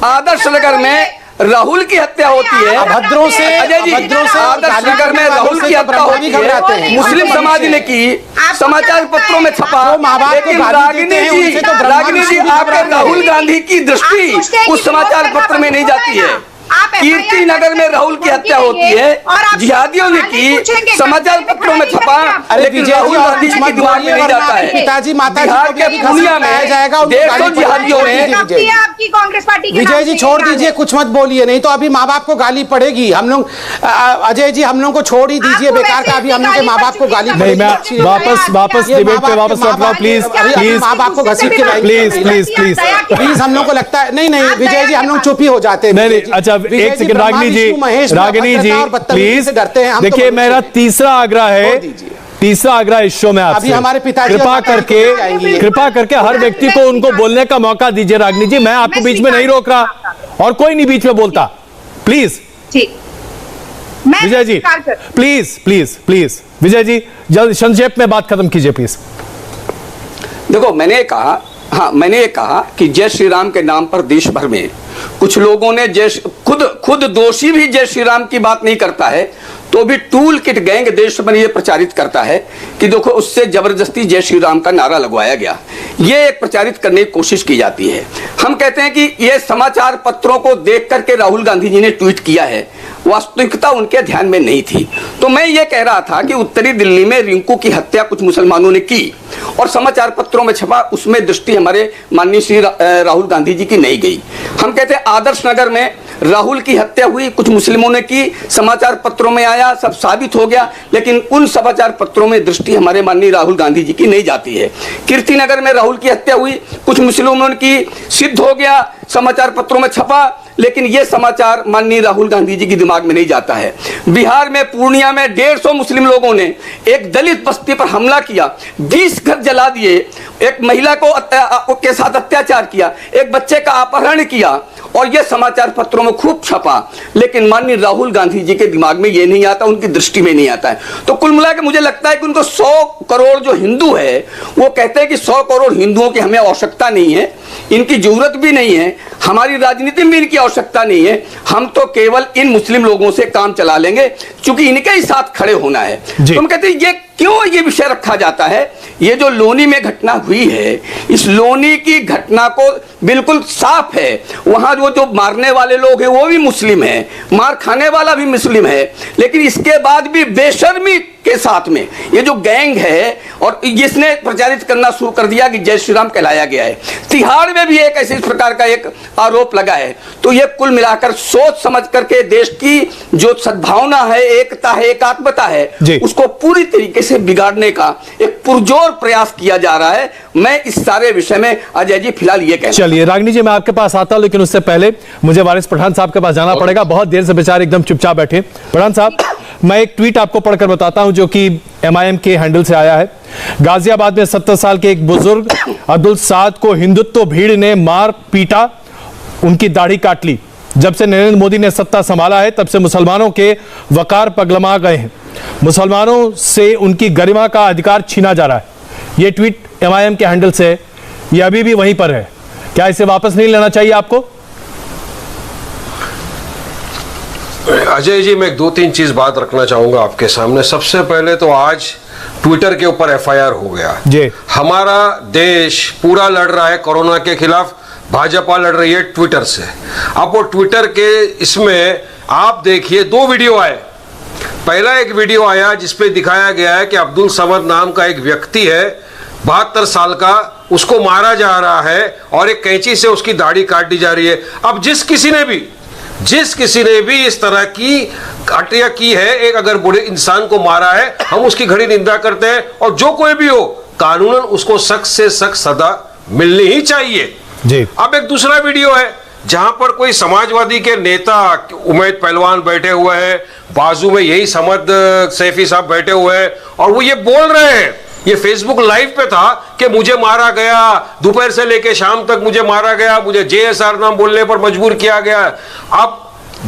आदर्श नगर में राहुल की हत्या होती है, अभद्रों से, अजय जी, आदर्श नगर में राहुल की हत्या होती है, मुस्लिम समाज ने की, समाचार पत्रों में छपा। लेकिन रागिनी जी आपके राहुल गांधी की दृष्टि उस समाचार पत्र में नहीं जाती है। कीर्ति नगर में राहुल की हत्या होती है, जिहादियों ने की, समाचार पत्रों में छपा, लेकिन राहुल गांधी जी के दिमाग में नहीं जाता है। पिताजी माता बिहार के पूर्णिया में 150 जिहादियों ने आपकी कांग्रेस पार्टी के विजय जी छोड़ दीजिए, कुछ मत बोलिए, नहीं तो अभी माँ बाप को गाली पड़ेगी। हम लोग अजय जी हम लोग को छोड़ ही दीजिए, बेकार का। अभी हम लोग के माँ बाप को गाली नहीं, मैं वापस डिबेट पे वापस लौट रहा हूं। प्लीज प्लीज माँ बाप को घसीट के प्लीज प्लीज प्लीज प्लीज हम लोग को लगता है नहीं विजय जी हम लोग चुप ही हो जाते हैं। नहीं, अच्छा एक सेकंड रागिनी जी प्लीज डरते हैं। देखिए मेरा तीसरा आग्रह इस शो में आपसे, अभी हमारे पिताजी कृपा करके हर व्यक्ति को उनको बोलने का मौका दीजिए। रागिनी जी मैं आपको बीच में नहीं रोक रहा और कोई नहीं बीच में बोलता। Please Vijay ji please please please Vijay ji जल्द संक्षेप में बात खत्म कीजिए प्लीज। देखो मैंने ये कहा कि जय श्री राम के नाम पर देश भर में कुछ लोगों ने खुद दोषी भी जय श्री राम की बात नहीं करता है तो भी टूल किट गैंग देश में ये प्रचारित करता है कि देखो उससे जबरदस्ती जय श्री राम का नारा लगवाया गया। ये एक प्रचारित करने की कोशिश की जाती है। हम कहते हैं कि ये समाचार पत्रों को देख करके राहुल गांधी जी ने ट्वीट किया है, वास्तविकता उनके ध्यान में नहीं थी। तो मैं ये कह रहा था कि उत्तरी दिल्ली में रिंकू की हत्या कुछ मुसलमानों ने की और समाचार पत्रों में छपा, उसमें दृष्टि हमारे माननीय श्री राहुल गांधी जी की नहीं गई। हम कहते हैं आदर्श नगर में राहुल की हत्या हुई, कुछ मुस्लिमों ने की, समाचार पत्रों में आया, सब साबित हो गया, लेकिन उन समाचार पत्रों में दृष्टि हमारे माननीय राहुल गांधी जी की नहीं जाती है। कीर्ति नगर में राहुल की हत्या हुई, कुछ मुस्लिमों ने की, सिद्ध हो गया, समाचार पत्रों में छपा, लेकिन यह समाचार माननीय राहुल गांधी जी के दिमाग में नहीं जाता है। बिहार में पूर्णिया में 150 मुस्लिम लोगों ने एक दलित बस्ती पर हमला किया, 20 घर जला दिए, एक महिला को के साथ अत्याचार किया, एक बच्चे का अपहरण किया और यह समाचार पत्रों में खूब छपा, लेकिन माननीय राहुल गांधी जी के दिमाग में यह नहीं आता, उनकी दृष्टि में नहीं आता है। तो कुल मिलाकर मुझे लगता है कि उनको 100 करोड़ जो हिंदू है वो कहते हैं कि 100 करोड़ हिंदुओं की हमें आवश्यकता नहीं है, इनकी जरूरत भी नहीं है, हमारी राजनीति में इनकी आवश्यकता नहीं है, हम तो केवल इन मुस्लिम लोगों से काम चला लेंगे क्योंकि इनके ही साथ खड़े होना है। तो हम कहते हैं ये क्यों ये विषय रखा जाता है। ये जो लोनी में घटना हुई है, इस लोनी की घटना को बिल्कुल साफ है, वहां जो मारने वाले लोग हैं वो भी मुस्लिम है, मार खाने वाला भी मुस्लिम है, लेकिन इसके बाद भी बेशर्मी के साथ में ये जो गैंग है और जिसने प्रचारित करना शुरू कर दिया कि जय श्री राम कहलाया गया है। तिहाड़ में भी एक ऐसे प्रकार का एक आरोप लगा है। तो ये कुल मिलाकर सोच समझ करके देश की जो सद्भावना है, एकता है, एकात्मता है, उसको पूरी तरीके से बिगाड़ने का एक पुरजोर प्रयास किया जा रहा है। मैं इस सारे विषय में अजय जी फिलहाल ये कहना। चलिए रागिनी जी मैं आपके पास आता हूं, लेकिन उससे पहले मुझे वारिस पठान साहब के पास जाना पड़ेगा। बहुत देर से बेचारे एकदम चुपचाप बैठे। पठान साहब मैं एक ट्वीट आपको पढ़कर बताता हूं जो कि MIM के हैंडल से आया है। गाजियाबाद में 70 साल के एक बुजुर्ग अब्दुल साद को हिंदुत्व भीड़ ने मार पीटा, उनकी दाढ़ी काट ली। जब से नरेंद्र मोदी ने सत्ता संभाला है तब से मुसलमानों के वकार पगलमा गए हैं, मुसलमानों से उनकी गरिमा का अधिकार छीना जा रहा है। यह ट्वीट MIM के हैंडल से है, यह अभी भी वहीं पर है। क्या इसे वापस नहीं लेना चाहिए आपको? अजय जी मैं 2-3 चीज बात रखना चाहूंगा आपके सामने। सबसे पहले तो आज ट्विटर के ऊपर FIR हो गया। जी। हमारा देश पूरा लड़ रहा है कोरोना के खिलाफ, भाजपा लड़ रही है ट्विटर से। अब वो ट्विटर के इसमें आप देखिए 2 वीडियो आए। पहला एक वीडियो आया जिसपे दिखाया गया है कि अब्दुल समद नाम का एक व्यक्ति है, 72 साल का, उसको मारा जा रहा है और एक कैंची से उसकी दाढ़ी काट दी जा रही है। अब जिस किसी ने भी इस तरह की हत्या की है, एक अगर बुरे इंसान को मारा है, हम उसकी घड़ी निंदा करते हैं और जो कोई भी हो कानूनन उसको सख्त से सख्त सजा मिलनी ही चाहिए जी। अब एक दूसरा वीडियो है जहां पर कोई समाजवादी के नेता उमैद पहलवान बैठे हुए हैं, बाजू में यही समद सैफी साहब बैठे हुए हैं और वो ये बोल रहे हैं, ये फेसबुक लाइव पे था कि मुझे मारा गया, दोपहर से लेके शाम तक मुझे मारा गया, मुझे JSR नाम बोलने पर मजबूर किया गया। अब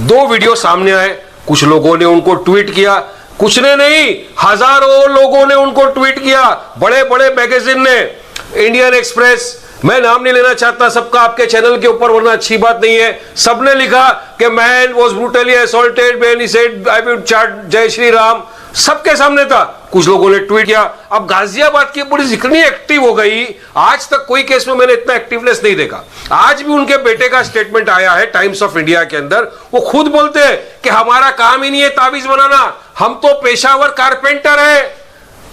2 वीडियो सामने आए, कुछ लोगों ने उनको ट्वीट किया, कुछ ने नहीं, हजारों लोगों ने उनको ट्वीट किया, बड़े बड़े मैगजीन ने, इंडियन एक्सप्रेस, मैं नाम नहीं लेना चाहता सबका आपके चैनल के ऊपर वरना अच्छी बात नहीं है, सबने लिखा कि man was brutally assaulted when he said I will chart जय श्री राम, सबके सामने था। कुछ लोगों ने ट्वीट किया। अब गाजियाबाद की पुलिस इतनी एक्टिव हो गई, आज तक कोई केस में मैंने इतना एक्टिवनेस नहीं देखा। आज भी उनके बेटे का स्टेटमेंट आया है टाइम्स ऑफ इंडिया के अंदर, वो खुद बोलते हैं कि हमारा काम ही नहीं है ताबीज बनाना, हम तो पेशावर कारपेंटर है,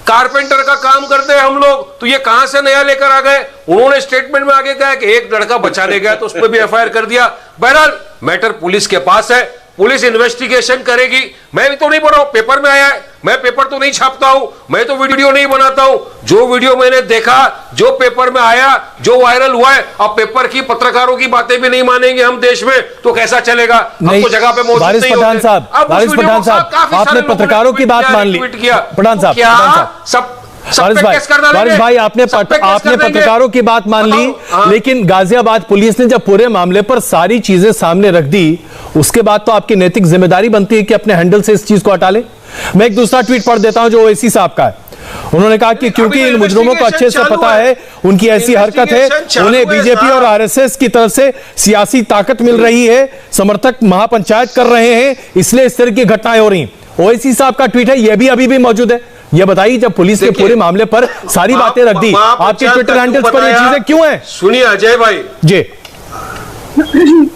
कारपेंटर का काम करते हैं हम लोग, तो ये कहां से नया लेकर आ गए। उन्होंने स्टेटमेंट में आगे कहा कि एक लड़का बचाने गया तो उस पर भी FIR कर दिया। बहरहाल मैटर पुलिस के पास है, पुलिस इन्वेस्टिगेशन करेगी। मैं भी तो नहीं बोल रहा हूं, पेपर में आया है, मैं पेपर तो नहीं छापता हूं, मैं तो वीडियो नहीं बनाता हूं, जो वीडियो मैंने देखा, जो पेपर में आया, जो वायरल हुआ है। अब पेपर की, पत्रकारों की बातें भी नहीं मानेंगे हम देश में तो कैसा चलेगा। हम तो जगह पे मौजूद नहीं पठान साहब, आपने पत्रकारों की बात मान ली। पठान साहब, वारिस भाई, आपने पत्रकारों की बात मान ली, लेकिन गाजियाबाद पुलिस ने जब पूरे मामले पर सारी चीजें सामने रख दी, उसके बाद तो आपकी नैतिक जिम्मेदारी बनती है कि अपने हैंडल से इस चीज को हटा ले। मैं एक दूसरा ट्वीट पढ़ देता हूं जो ओवैसी साहब का है। उन्होंने कहा कि क्योंकि इन मुजरिमों को अच्छे से पता है उनकी ऐसी हरकत है, उन्हें बीजेपी और RSS की तरफ से सियासी ताकत मिल रही है, समर्थक महापंचायत कर रहे हैं, इसलिए इस तरह की घटनाएं हो रही। ओवैसी साहब का ट्वीट है, यह भी अभी भी मौजूद है। ये बताइए, जब पुलिस ने पूरे मामले पर सारी बातें रख दी, आपके ट्विटर हैंडल्स पर ये चीजें क्यों हैं? सुनिए अजय भाई जी,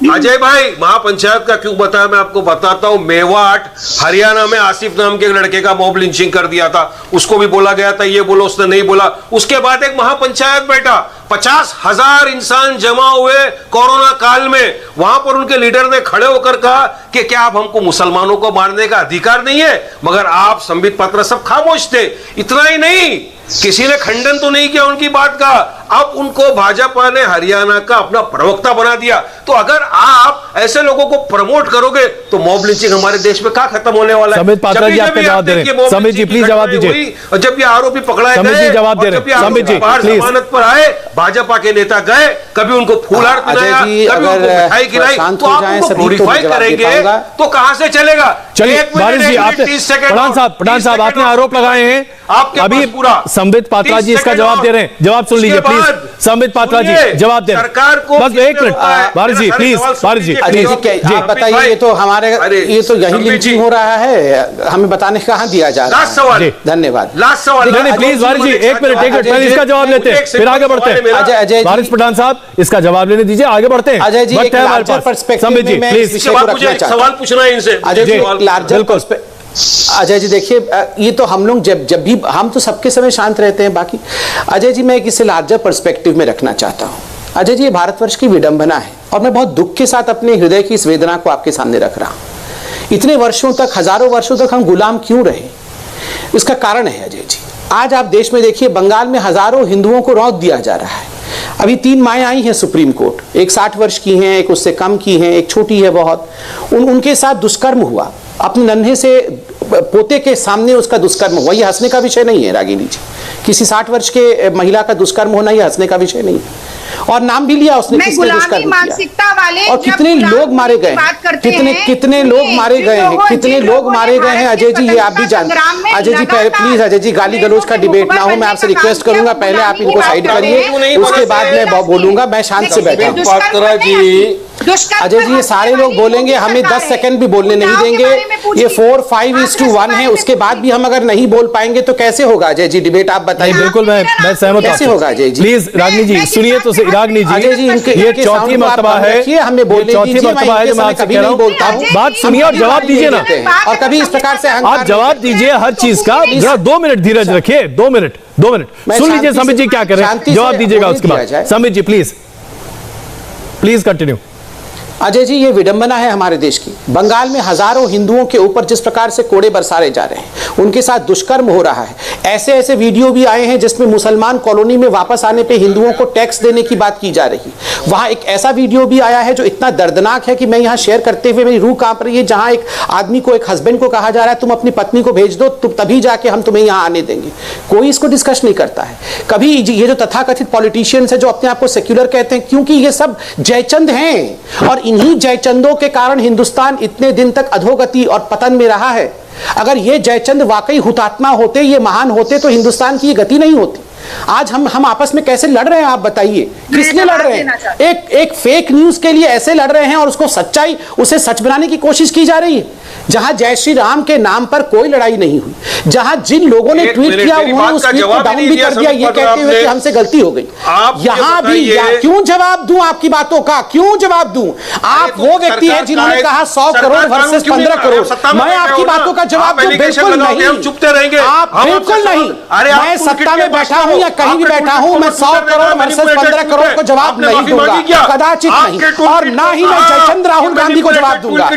अजय भाई, महापंचायत का क्यों बताया मैं आपको बताता हूं। मेवाट हरियाणा में आसिफ नाम के लड़के का मॉब लिंचिंग कर दिया था, उसको भी बोला गया था ये बोलो, उसने नहीं बोला। उसके बाद एक महापंचायत बैठा, 50,000 इंसान जमा हुए कोरोना काल में, वहां पर उनके लीडर ने खड़े होकर कहा कि क्या आप हमको मुसलमानों को मारने का अधिकार नहीं है, मगर आप संबित पात्रा सब खामोश थे। इतना ही नहीं, किसी ने खंडन तो नहीं किया उनकी बात का। अब उनको भाजपा ने हरियाणा का अपना प्रवक्ता बना दिया। तो अगर आप ऐसे लोगों को प्रमोट करोगे तो मॉब लिंचिंग हमारे देश में कहां खत्म होने वाला है? संबित पात्रा जी, आपके जवाब दे रहे हैं। संबित जी प्लीज जवाब दीजिए। और जब ये आरोपी पकड़ाए गए, जवाब दे रहे हैं संबित जी, बाहर जमानत पर आए, भाजपा के नेता गए, कभी उनको फूल हार पिलाया, कभी उनको मिठाई खिलाई, तो आप उनको ग्लोरीफाई करेंगे तो कहां से चलेगा? चलिए वारिस जी, आपने पठान साहब आपने आरोप लगाए हैं, अभी पूरा संबित पात्रा जी इसका जवाब दे रहे हैं, जवाब सुन लीजिए प्लीज। संबित पात्रा जी जवाब दे रहे हैं, सरकार को बस 1 मिनट। वारिस जी प्लीज, वारिस जी आप बताइए, ये तो हमारे ये तो यही लिंचिंग हो रहा है, हमें बताने कहाँ दिया जा रहा है? लास्ट सवाल, धन्यवाद। लास्ट सवाल नहीं प्लीज वारिस जी 1 मिनट, पहले इसका जवाब लेते हैं फिर आगे बढ़ते हैं। अजय वारिस पठान साहब इसका जवाब लेने दीजिए, आगे बढ़ते हैं। अजय जी, संबित जी प्लीज सवाल पूछना है इनसे। अजय जी देखिए, ये तो हम लोग जब भी, हम तो सबके समय शांत रहते हैं बाकी। अजय जी, मैं इसे लार्जर पर्सपेक्टिव में रखना चाहता हूँ। अजय जी, ये भारतवर्ष की विडंबना है और मैं बहुत दुख के साथ अपने हृदय की इस वेदना को आपके सामने रख रहा हूँ। इतने वर्षों तक, हजारों वर्षों तक हम गुलाम क्यों रहे? इसका कारण है अजय जी, आज आप देश में देखिए, बंगाल में हजारों हिंदुओं को रौंद दिया जा रहा है। अभी 3 माएँ आई हैं सुप्रीम कोर्ट, एक 60 वर्ष की हैं, एक उससे कम की हैं, एक छोटी है बहुत। उनके साथ दुष्कर्म हुआ, अपने नन्हे से पोते के सामने उसका दुष्कर्म हुआ। ये हंसने का विषय नहीं है रागिनी जी, किसी 60 वर्ष के महिला का दुष्कर्म होना ये हंसने का विषय नहीं है। और नाम भी लिया उसने, किसने दुष्कर्म किया, और कितने लोग मारे गए, कितने लोग मारे गए हैं, कितने लोग मारे गए हैं। अजय जी, ये आप भी जानते हैं। अजय जी प्लीज, अजय जी गाली गलौज का डिबेट ना हो, मैं आपसे रिक्वेस्ट करूंगा, पहले आप इनको साइड करिए, उसके बाद मैं बोलूंगा। मैं शांत से बैठा हूं। पात्रा जी दुष्कर्म अजय जी, ये सारे लोग बोलेंगे, हमें 10 सेकंड भी बोलने नहीं देंगे। ये 4-5:1 है, उसके बाद भी हम अगर नहीं बोल पाएंगे तो कैसे होगा अजय जी डिबेट? आप बताइए। बिल्कुल, मैं सहमत हूं। कैसे होगा अजय जी? प्लीज रागनी जी सुनिए तो रागनी जी, अजय जी, ये चौथी मर्तबा है, हमें बोलने चौथी दीजिए। मर्तबा है जो मैं आपसे कह रहा हूं, बात सुनिए और जवाब दीजिए ना। और कभी इस प्रकार से आप जवाब दीजिए हर चीज का। जरा 2 मिनट धीरज रखिए, 2 मिनट सुन लीजिए समित जी क्या कर रहे हैं, जवाब दीजिएगा उसके बाद। समित जी प्लीज कंटिन्यू। अजय जी, ये विडंबना है हमारे देश की। बंगाल में हजारों हिंदुओं के ऊपर जिस प्रकार से कोड़े बरसारे जा रहे हैं, उनके साथ दुष्कर्म हो रहा है। ऐसे ऐसे वीडियो भी आए हैं जिसमें मुसलमान कॉलोनी में वापस आने पे हिंदुओं को टैक्स देने की बात की जा रही। वहां एक ऐसा वीडियो भी आया है जो इतना दर्दनाक है कि मैं यहां शेयर करते हुए मेरी रूह कांप रही है, जहां एक आदमी को, एक हस्बैंड को कहा जा रहा है तुम अपनी पत्नी को भेज दो, तुम तभी जाके हम तुम्हें यहां आने देंगे। कोई इसको डिस्कस नहीं करता है। कभी ये जो तथाकथित पॉलिटिशियंस है जो अपने आप को सेक्युलर कहते हैं, क्योंकि ये सब जयचंद हैं और इन्हीं जयचंद के कारण हिंदुस्तान इतने दिन तक अधोगति और पतन में रहा है। अगर ये जयचंद वाकई हुतात्मा होते, ये महान होते, तो हिंदुस्तान की ये गति नहीं होती। आज हम आपस में कैसे लड़ रहे हैं आप बताइए? किसने लड़ रहे हैं? एक फेक न्यूज के लिए ऐसे लड़ रहे हैं और उसको सच्चाई, उसे सच बनाने की कोशिश की जा रही है। जहां जय श्री राम के नाम पर कोई लड़ाई नहीं हुई, जहां जिन लोगों ने ट्वीट किया उन्होंने उस ट्वीट को डाउन भी कर दिया ये कहते हुए कि हमसे गलती हो गई। यहां भी क्यों जवाब दूं आपकी बातों का? क्यों जवाब दूं? आप वो व्यक्ति हैं जिन्होंने कहा 100 करोड़ वर्सेस 15 करोड़। मैं आपकी बातों का जवाब दूं? बिल्कुल नहीं, चुपते रहेंगे आप, बिल्कुल नहीं। मैं सत्ता में बैठा हूं या कहीं भी बैठा हूं, मैं 100 करोड़ वर्सेस 15 करोड़ को जवाब नहीं दूंगा, कदाचित नहीं। और ना ही मैं जयचंद राहुल गांधी को जवाब दूंगा।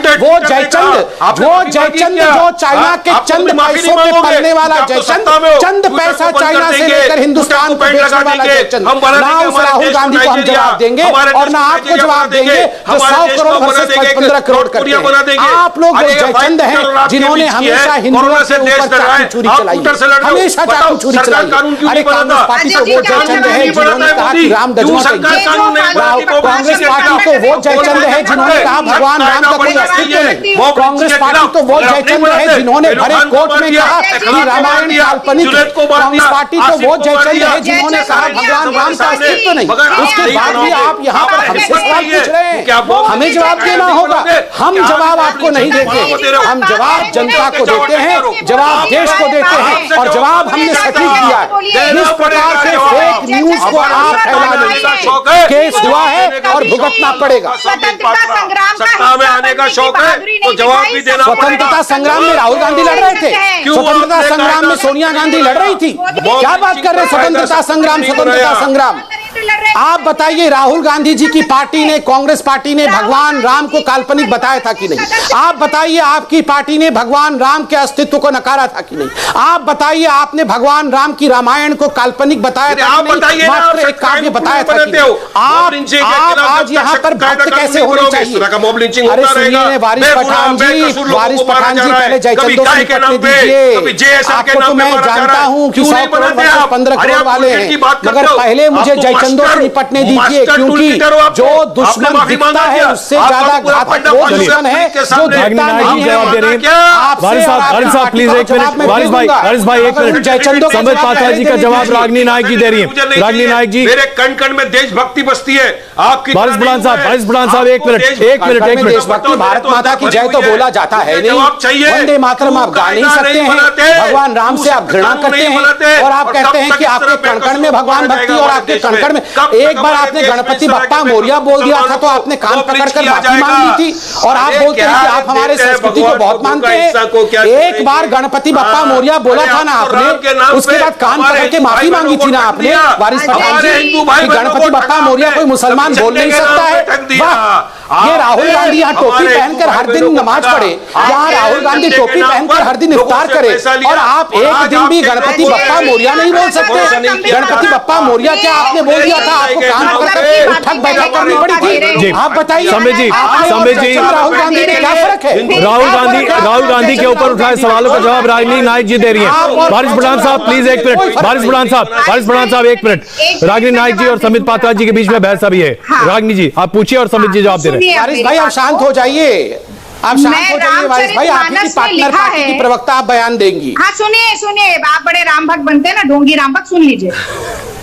वो जयचंद जो चाइना के चंद पैसों पे पलने वाला जयचंद, चंद पैसा चाइना से लेकर हिंदुस्तान को बेचने वाला जयचंद, ना उस राहुल गांधी को हम जवाब देंगे और ना आपको जवाब देंगे जो 100 करोड़ वर्सेस 15 करोड़ करते हैं। आप लोग वो जयचंद हैं जिन्होंने हमेशा हिंदुओं के ऊपर चाकू छुरी चलाई, हमेशा चाकू छुरी चलाई। अरे कांग्रेस पार्टी तो वो जयचंद है जिन्होंने कहा कि राम गजवा चाहिए। कांग्रेस पार्टी तो वो जयचंद है जिन्होंने कहा भगवान राम का कोई अस्तित्व नहीं। कांग्रेस पार्टी तो वो जयचंद है जिन्होंने भरे कोर्ट में कहा कि रामायण काल्पनिक। कांग्रेस पार्टी तो वो जयचंद है जिन्होंने कहा भगवान राम का अस्तित्व नहीं। उसके बाद भी आप यहाँ पर हमसे सवाल पूछ रहे हैं, हमें जवाब देना होगा। हम जवाब आपको नहीं देते, हम जवाब जनता को देते हैं, जवाब देश को देते हैं और जवाब हमने सटीक दिया है। इस प्रकार के फेक न्यूज को आप फैला देंगे, केस हुआ है और भुगतना पड़ेगा। सत्ता में आने का शौक है तो जवाब भी देना पड़ेगा। स्वतंत्रता संग्राम में राहुल गांधी लड़ रहे थे, स्वतंत्रता संग्राम में सोनिया गांधी लड़ रही थी। क्या बात कर रहे हैं? स्वतंत्रता संग्राम। आप बताइए, राहुल गांधी जी की पार्टी ने, कांग्रेस पार्टी ने भगवान राम को काल्पनिक बताया था कि नहीं? आप बताइए, आपकी पार्टी ने भगवान राम के अस्तित्व को नकारा था कि नहीं? आप बताइए, आपने भगवान राम की रामायण को काल्पनिक बताया था कि नहीं? मात्र एक काव्य बताया था कि नहीं? आप आज यहाँ पर भक्त कैसे होने चाहिए? अरे सुनिए वारिस पठान जी, पहले जयचंदों से निपटने दीजिए। आपको तो मैं जानता हूँ कि 100 करोड़ वर्सेस 15 करोड़ वाले हैं, मगर पहले मुझे जयचंदों से निपटने दीजिए, क्योंकि जो दुश्मन दिखता है उससे ज्यादा घातक वो दुश्मन है जो दिखता नहीं है। वारिस साहब प्लीज एक मिनट। वारिस भाई एक मिनट। जयचंदों संबित पात्रा जी का जवाब रागिनी नायक जी दे रही है। रागिनी नायक जी, मेरे कण कण में देशभक्ति बसती है। आपकी वारिस बुलान साहब एक मिनट। देशभक्ति, भारत माता की जय तो बोला जाता है नहीं, वंदे मातरम आप गा नहीं सकते हैं, भगवान राम से आप घृणा करते हैं और आप कहते हैं कि आपके कणकण में भगवान भक्ति और आपके कणकण में। एक बार आपने गणपति बप्पा मोरिया बोल दिया था तो आपने कान पकड़कर माफी मांग ली थी और आप बोलते हैं कि आप हमारे संस्कृति को बहुत मानते हैं। एक बार गणपति बप्पा मोरिया बोला था ना आपने, उसके बाद कान पकड़ के माफी मांगी थी ना आपने वारिस पठान जी कि गणपति बप्पा मोरिया कोई मुसलमान बोल नहीं सकता है। वाह, ये राहुल गांधी यहाँ टोपी पहनकर हर दिन नमाज पढ़े, यहाँ राहुल गांधी टोपी पहनकर हर दिन इफ्तार करे और आप एक दिन भी गणपति बप्पा मोरिया नहीं बोल सकते। गणपति बप्पा मोरिया क्या आपने बोल दिया था? आपको कान पकड़कर उठक बैठक करनी पड़ी थी। आप बताइए, संबित जी, राहुल गांधी में क्या फर्क है? राहुल गांधी के ऊपर उठाए सवालों का जवाब रागिनी नायक जी दे रही है। वारिस बुलान साहब प्लीज एक मिनट। वारिस बुलान साहब एक मिनट। रागिनी नायक जी और संबित पात्रा जी के बीच में बहस अभी है। रागिनी जी आप पूछिए और संबित जी जवाब दे रहे हैं। वारिस भाई आप शांत हो जाइए, आप शांत हो जाइए। वारिस भाई, आप ही पार्टनर पार्टी की प्रवक्ता, आप बयान देंगी। हाँ सुनिए, आप बड़े राम भक्त बनते हैं ना, ढोंगी राम भक्त, सुन लीजिए।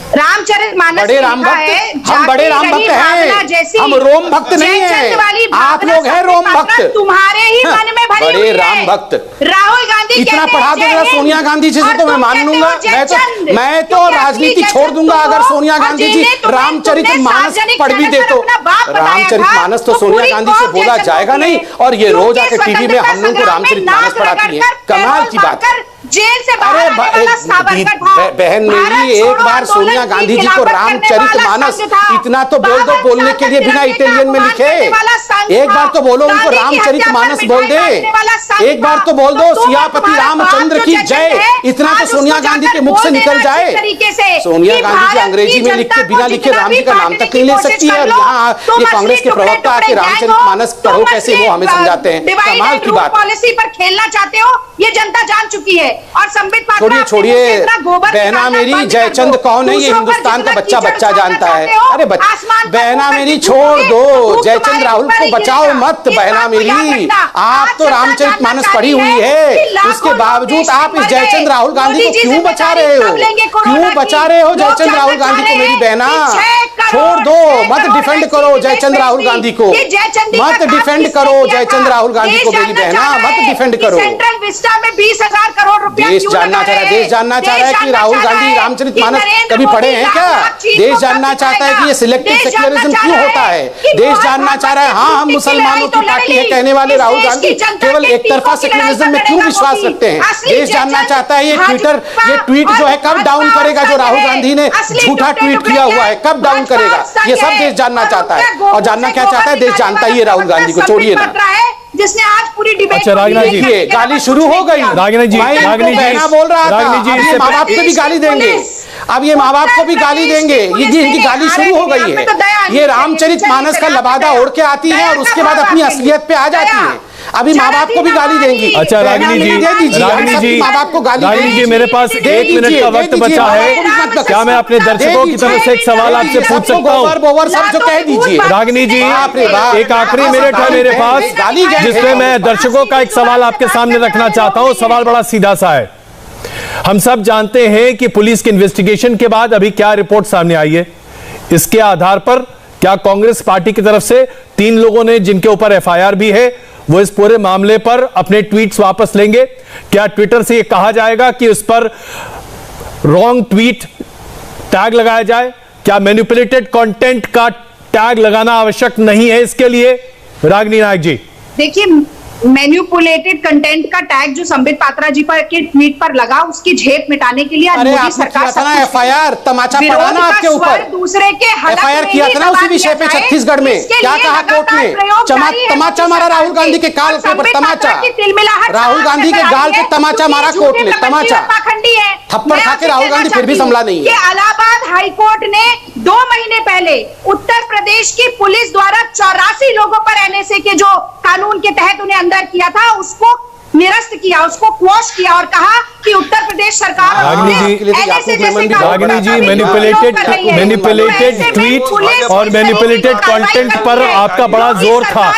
रामचरितमानस बड़े राम भक्त, हम बड़े राम भक्त हैं, हम रोम भक्त नहीं हैं। आप लोग हैं रोम भक्त, तुम्हारे ही मन में भरी बड़े हुई है। राम भक्त। राहुल गांधी इतना कहते पढ़ा हैं देगा जय सोनिया हिंद, गांधी जी से और तो मैं तुम मान कहते लूंगा। हो जय चंद। मैं तो क्योंकि राजनीति असली छोड़ जय दूंगा चंद अगर तुम सोनिया हो, गांधी और जी जिन्हें तुम्हें रामचरितमानस सार्वजनिक पढ़ भी जगह दे पर तो। अपना बाप बताया था, रामचरितमानस तो तो सोनिया पूरी गांधी से कौम बोला जय चंद जाएगा होती नहीं, है। और ये रोज क्योंकि आके टीवी में हम लोग को स्वतंत्रता रामचरितमानस संग्राम में पढ़ाती है। नाक कमाल रगड़ की बात है। कर जेल से बाहर अरे आने वाला सावरकर था। बहन भारत मेरी, एक छोड़ो बार आंदोलन सोनिया की गांधी जी को खिलाफत करने रामचरितमानस वाला संघ था। इतना तो बोल दो, 52 बोलने के लिए बिना साल तक इटालियन में तिरंगे लिखे। का अपमान करने वाला संघ एक बार तो बोलो था। उनको गांधी की हत्या पर रामचरितमानस बोल मिठाई दे। बांटने वाला संघ एक बार था। तो बोल दो तुम और सियापति तुम्हारा रामचंद्र बाप की जो जय। जय है, इतना तो आज सोनिया उसको गांधी के जाकर मुख से बोल निकल देना जाए। अच्छी तरीके से सोनिया कि गांधी जी भारत अंग्रेजी की में लिख के जनता बिना को लिखे जितना राम भी जी का नाम बांटने तक की नहीं ले कोशिश सकती है। कर और लो, यहाँ तुम ये कांग्रेस के असली प्रवक्ता आके टुकड़े रामचरितमानस गैंग हो, पढ़ो तुम कैसे असली वो हमें समझाते हैं। डिवाइड कमाल एंड की रूल बात। पॉलिसी पर खेलना चाहते हो, ये जनता जान चुकी है। और संबित पात्रा छोड़िए अपने छोड़िए, मुंह से इतना गोबर बहना निकालना मेरी, बंद कर जयचंद दो। कौन है ये दूसरों पर हिंदुस्तान का जितना बच्चा कीचड़ बच्चा छोड़ना जानता है। चाहते हो, अरे आसमान पर बहना ऊपर मेरी की छोड़ धूप दो, धूप जयचंद तुम्हारे राहुल ऊपर को ही बचाओ गिरेगा। मत। इस बहना बात को याद मेरी, रखना। आप आज तो जनता रामचरितमानस जानना पढ़ी हुई चाहती है, कि लाखों उसके लोग बावजूद देश आप में इस मर जयचंद गए। राहुल गांधी को मोदी जी क्यों से बचा रहे हो? कब लेंगे कोरोना क्यों की? बचा रहे हो लोग जयचंद जानना राहुल गांधी चाह को? रहे मेरी हैं बहना कि 6 छोड़ दो, करोड़ मत डिफेंड वैक्सीन करो की जयचंद राहुल वैक्सीन गांधी को। ये जयचंदी का मत काम डिफेंड किसने करो किया जयचंद था? राहुल गांधी देश को। मेरी जानना बहना चाह रहा मत है डिफेंड कि करो। सेंट्रल विस्टा में 20,000 करोड़ रुपया देश क्यों जानना लगा चाह रहा है, रहे देश जानना चाह रहा है कि जानना राहुल चाह रहा गांधी है रामचरितमानस कि नरेंद्र कभी पढ़े मोदी हैं क्या? लाख चीज देश को जानना कब चाहता है कि ये सिलेक्टिव देश सेक्युलरिज्म जानना क्यों चाह होता रहा है? कि देश बहुत जानना चाह रहा है हाँ हम की मुसलमानों की लड़ाई तो पार्टी लड़ है ली। कहने वाले इस राहुल देश गांधी की जनता केवल के एक तरफा टीकों की लड़ाई सेक्युलरिज्म में पर क्यों लड़ेगा विश्वास मोदी। रखते हैं? असली देश जानना जयचंद चाहता है ये ट्विटर, ये ट्वीट जो है कब डाउन करेगा जो राहुल गांधी ने झूठा ट्वीट किया हुआ है, कब डाउन करेगा? ये सब देश जानना चाहता है। और जानना क्या चाहता है? देश जानता ही है राहुल गांधी को। छोड़िए ना, जिसने आज पूरी डिबेट अच्छा, रागिनी जी, देखिए गाली शुरू हो गई। रागिनी जी, मैं इनको रागिनी जी, बहना बोल रहा था, रागिनी जी, अब ये इससे माँ बाप को भी गाली देंगे। अब ये माँ बाप को भी गाली देंगे। ये इनकी गाली शुरू हो गई है। ये रामचरितमानस का लबादा ओढ़ के आती है और उसके बाद अपनी असलियत पे आ जाती है। अभी माँ बाप को भी गाली देंगी। अच्छा रागिनी जी, दे दीजिए, रागिनी हम जी, सबकी माँ बाप को गाली रागिनी जी, दें। मेरे पास दे 1 मिनट दीजिए, का दे वक्त दीजिए, बचा माँ है। बाप को भी मत क्या मैं अपने दर्शकों की तरफ से एक सवाल आपसे पूछ सकता हूँ? बोवर सब जो कह दीजिए। रागिनी जी, बाप रे बाप। एक आखिरी मिनट है मेरे पास, गाली गए जिसमें मैं दर्शकों का एक सवाल आपके सामने रखना चाहता हूं। सवाल बड़ा सीधा सा है। हम सब जानते हैं कि पुलिस की इन्वेस्टिगेशन के बाद अभी क्या रिपोर्ट सामने आई है, इसके आधार पर क्या कांग्रेस पार्टी की तरफ से 3 लोगों ने जिनके ऊपर एफआईआर भी है वो इस पूरे मामले पर अपने ट्वीट्स वापस लेंगे? क्या ट्विटर से ये कहा जाएगा कि उस पर रॉन्ग ट्वीट टैग लगाया जाए? क्या मैनिपुलेटेड कंटेंट का टैग लगाना आवश्यक नहीं है इसके लिए? रागिनी नायक जी, देखिए, मैन्युपुलेटेड कंटेंट का टैग जो संबित पात्रा जी पर के ट्वीट पर लगा, उसकी झेप मिटाने के लिए आज अरे मोदी आपने सरकार किया था ना सब कुछ एफआईआर, तमाचा विरोध पड़ा ना का आपके ऊपर। स्वर दूसरे के हलक एफआईआर में किया ही था ना दबा उसी विषय दिया पे जाए। छत्तीसगढ़ में। इसके क्या लिए कहा कोर्ट ने? लगातार प्रयोग जारी है तमाचा मोदी मारा सरकार राहुल गांधी के काल और के ऊपर, संबित तमाचा। पात्रा की तिलमिलाहट राहुल गांधी के गाल पे तमाचा मारा कोर्ट ने, तमाचा। थप्पड़ खा के राहुल गांधी फिर भी संभला नहीं है। इलाहाबाद हाईकोर्ट ने 2 महीने पहले उत्तर प्रदेश की पुलिस द्वारा 84 लोगों पर एनएसए के जो कानून के तहत उन्हें अंदर किया था उसको निरस्त किया, उसको क्वॉश किया और कहा कि उत्तर प्रदेश सरकार रागिनी जी, मैनिपुलेटेड ट्वीट और मैनिपुलेटेड कंटेंट पर आपका बड़ा जोर था।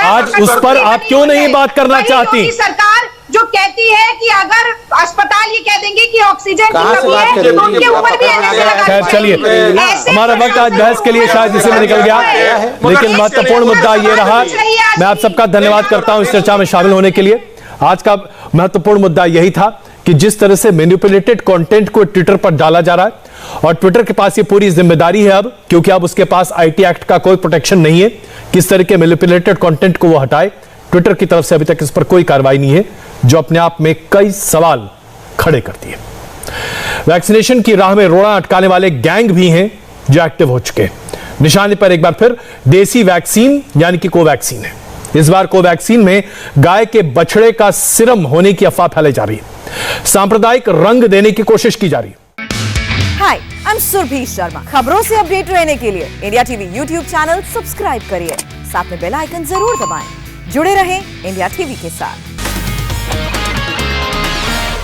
आज उस पर आप क्यों नहीं बात करना चाहती? सरकार जो कहती है कि अगर अस्पताल ये कह देंगे कि ऑक्सीजन की कहां से कमी बात है करेंगे? तो उनके ऊपर भी एनएसए लगाना खैर चलिए, चाहिए। हमारा वक्त आज बहस के लिए शायद इसी में निकल गया, लेकिन महत्वपूर्ण मुद्दा ये रहा। मैं आप सबका धन्यवाद करता हूं इस चर्चा में शामिल होने के लिए। आज का महत्वपूर्ण मुद्दा यही था कि जिस तरह से मैनिपुलेटेड कंटेंट को ट्विटर पर डाला जा रहा है और ट्विटर के पास ये पूरी जिम्मेदारी है अब, क्योंकि अब उसके पास आईटी एक्ट का कोई प्रोटेक्शन नहीं है, किस तरह के मैनिपुलेटेड कंटेंट को वो हटाए। ट्विटर की तरफ से अभी तक इस पर कोई कार्रवाई नहीं है, जो अपने आप में कई सवाल खड़े करती है। वैक्सीनेशन की राह में रोड़ा अटकाने वाले गैंग भी हैं जो एक्टिव हो चुके हैं। निशाने पर एक बार फिर देसी वैक्सीन यानी कि कोवैक्सीन है। इस बार कोवैक्सीन में गाय के बछड़े का सिरम होने की अफवाह फैलाई जा रही है। सांप्रदायिक रंग देने की कोशिश की जा रही है। हाय, आई एम सुरभि शर्मा। खबरों से अपडेट रहने के लिए India TV YouTube channel subscribe करिए, साथ में बेल आइकन जरूर दबाएं। जुड़े रहें इंडिया टीवी के साथ।